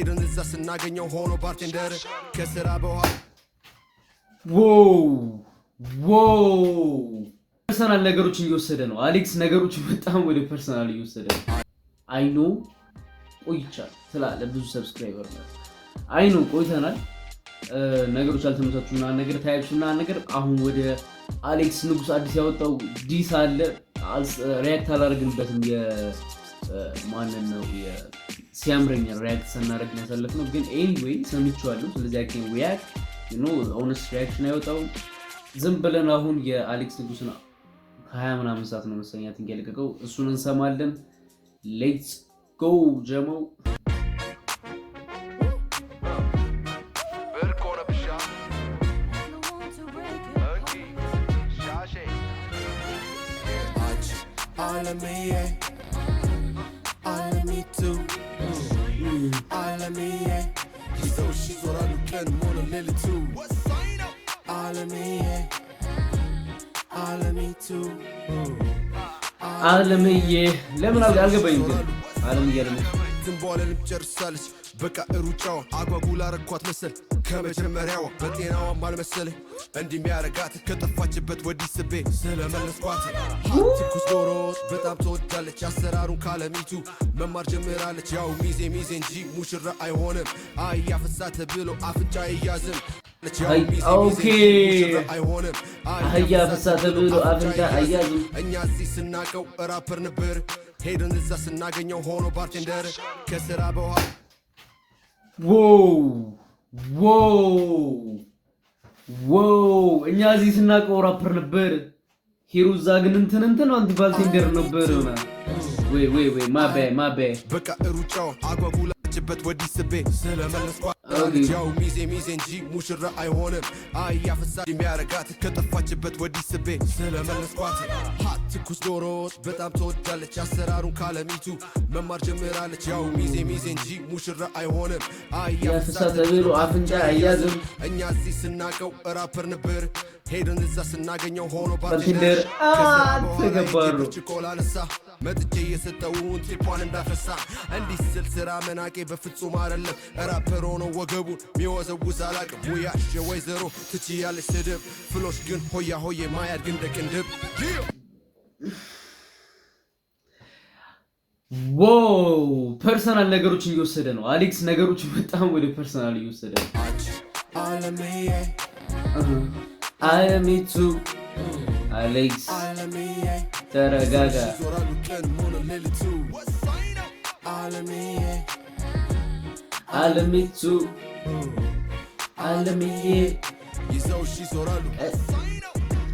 እዛ ስናገኘው ሆኖ ባርቴንደር ከስራ በኋላ ፐርሰናል ነገሮችን እየወሰደ ነው አሌክስ። ነገሮችን በጣም ወደ ፐርሰናል እየወሰደ ነው። አይኖ ቆይቻል ስላለ ብዙ ሰብስክራይበር ነው። አይኖ ቆይተናል። ነገሮች አልተመቻቹና ነገር ታያችሁና ነገር አሁን ወደ አሌክስ ንጉስ አዲስ ያወጣው ዲስ አለ። ሪያክት አላደረግንበትም። የማንን ነው ሲያምረኛ ሪያክት ስናደርግ ያሳለፍነው ግን ኤኒዌይ ሰምቼዋለሁ። ስለዚህ አይ ሪያክት ኦነስት ሪያክሽን አይወጣው ዝም ብለን አሁን የአሌክስ ንጉስና 20 ምናምን ሰዓት ነው መሰለኝ ያለቀቀው። እሱን እንሰማለን። ሌትስ ጎ ጀመው አለምዬ ለምን አልገባኝም ግን አለምዬ ለምን ዝምቧለን ጨርሳለች በቃ ሩጫው አጓጉላ ረኳት መሰል ከመጀመሪያው በጤናዋም አልመሰለኝ እንዲሚያረጋት ከጠፋችበት ወዲህ ስቤ ስለመለስኳት ትኩስ ዶሮ በጣም ተወዳለች። አሰራሩን ካለሚቱ መማር ጀምራለች። ያው ሚዜ እንጂ ሙሽራ አይሆንም። አያፍሳ ተብሎ አፍንጫ አይያዝም። ኦኬ አያፍሳ ተብሎ አፍንጫ አይያዝም። እኛ እዚህ ስናቀው ራፐር ነበር ሄደን እዛ ስናገኘው ሆኖ ባርቴንደር ከስራ በኋላ እኛ እዚህ ስናቀው ራፐር ነበር ሄሩ እዛ ግን እንትን አንተ ባርቴንደር ነበር ሆነ ወይ ማበ በቃ ሩጫው አጓጉላችበት ወዲህ ስቤ ስለመለስኳት ያው ሚዜ እንጂ ሙሽራ አይሆንም። አያፍሳ የሚያረጋት ከጠፋችበት ወዲህ ስቤ ስለመለስኳት ትኩስ ዶሮ በጣም ተወዳለች። አሰራሩን ካለሚቱ መማር ጀምራለች። ያው ሚዜ እንጂ ሙሽራ አይሆንም። አያፍሳ ተብሎ አፍንጫ አይያዝም። እኛ እዚህ ስናቀው ራፐር ነበር ሄደን እዛ ስናገኘው ሆኖ ባርቴንደር ተገባሩ ችኮላነሳ መጥቼ የሰጠውን ቴፓን እንዳፈሳ እንዲህ ስል ስራ መናቄ በፍጹም አይደለም። ራፐር ሆኖ ወገቡን ሚወዘውዝ አላቅም። ሙያሽ የወይዘሮ ትችያለች ስድብ ፍሎሽ ግን ሆዬ ማያድ ግን ደቅንድብ ፐርሰናል ነገሮችን እየወሰደ ነው አሌክስ። ነገሮችን በጣም ወደ ፐርሰናል እየወሰደ ነው። አለሚቱ አሌክስ ተረጋጋ። አለሚቱ አለምዬ ይዘውሽ ይዞራሉ።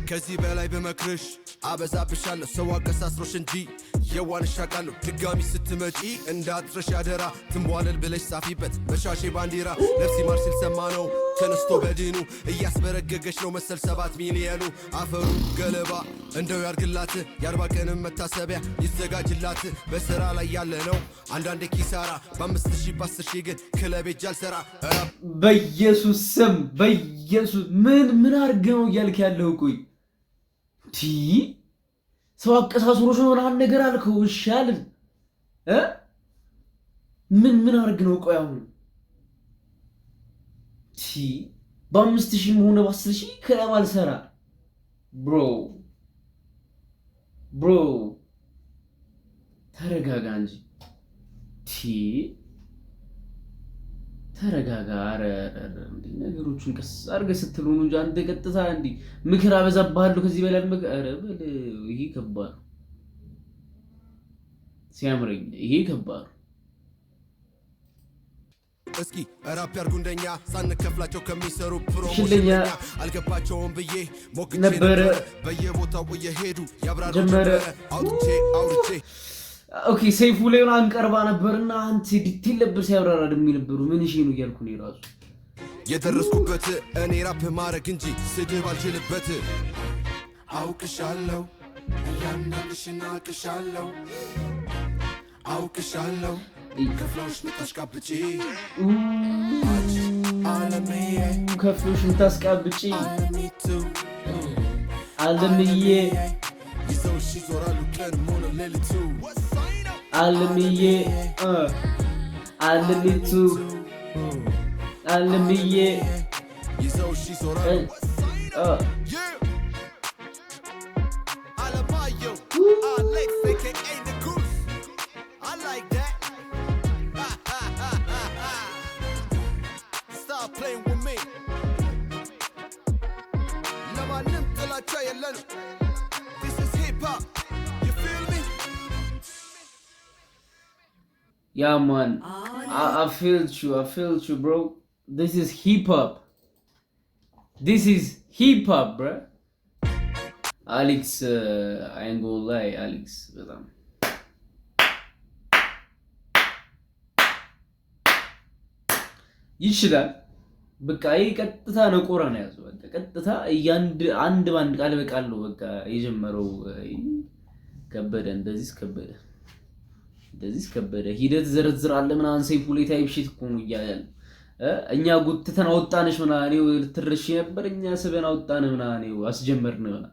ከዚህ በላይ በመክርሽ አበዛብሻለሁ። ሰው አቀሳስሮሽ እንጂ የዋንሽ አውቃለሁ። ድጋሚ ስትመጪ እንዳትረሽ አደራ። ትንቧለል ብለሽ ጻፊበት በሻሼ ባንዲራ። ነፍሲ ማር ሲል ሰማ ነው ተነስቶ በድኑ እያስበረገገች ነው መሰል 7 ሚሊዮኑ። አፈሩ ገለባ እንደው ያርግላት የ40 ቀንም መታሰቢያ ይዘጋጅላት። በስራ ላይ ያለ ነው አንዳንዴ ኪሳራ በ5000 በ10000 ግን ክለብ ሄጄ አልሰራ። በኢየሱስ ስም በኢየሱስ ምን አርገው እያልክ ያለው? ቆይ ሰው አቀሳስሮሽ ነው ምናምን ነገር አልከው። እሺ አልን ምን አርግ ነው? ቆይ አሁን በ5000 ሆነ በ10000 ክለብ አልሰራ። ብሮ ተረጋጋ እንጂ ተረጋጋ። ኧረ ነገሮቹን ቀስ አድርገህ ስትሉ ነው እንጂ አንተ ቀጥታ እንዲህ ምክር አበዛብሃለሁ ከዚህ በላይ ኧረ በል። ይሄ ከባድ ሲያምረኝ ይሄ ከባድ እስኪ ራፕ ያርጉ እንደኛ ሳንከፍላቸው ከሚሰሩ ፕሮሞሽን አልገባቸውም ብዬ ሞክቼ ነበር። በየቦታው እየሄዱ ያብራሩ ጀመረ አውርቼ ኦኬ ሰይፉ ላይ አንቀርባ ነበርና አንተ ዲቴል ለብስ ያብራራ ደም ይነበሩ ምን እሺ ነው እያልኩ ነው ራሱ የደረስኩበት እኔ ራፕ ማረግ እንጂ ስድብ አልችልበት። አውቅሻለሁ ያንዳንድሽና አውቅሻለሁ አውቅሻለሁ ከፍሎሽ ልታስቃብጪ አለምዬ ከፍሎሽ ልታስቃብጪ አለምዬ ይዘውሽ ይዞራሉ ቀን ሆነ ሌሊቱ አለምዬ አለሚቱ አለምዬ ይዘውሽ ይዞራሉ አለማየሁ አሌክስ aka the goose I like that stop playing with me ለማንም ጥላቻ የለንም this is hip hop you feel me yeah man I feel you bro this is hip hop bro Alex I ain't gonna lie Alex በጣም ይችላል በቃ ቀጥታ ነቆራ ነው ያዘው በቃ ቀጥታ አንድ ባንድ ቃል በቃል ነው በቃ የጀመረው ከበደ እንደዚህ ከበደ ሂደት ዘርዝራለ ምናምን ሰይፉ ላይ ታይፕ ሺት እኮ ነው ይያያል እኛ ጉትተን አወጣነሽ ምናምን ነው ልትርሽ ነበር እኛ ሰበን አወጣነ ምናምን ነው አስጀመርን ምናምን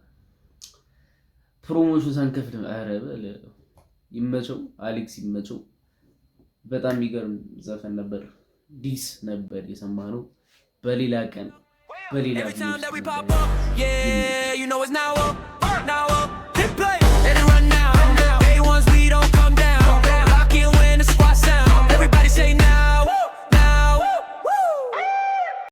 ፕሮሞሽን ሳንከፍል አረ በለ ይመቸው አሌክስ ይመቸው በጣም የሚገርም ዘፈን ነበር ዲስ ነበር የሰማነው በሌላ ቀን በሌላ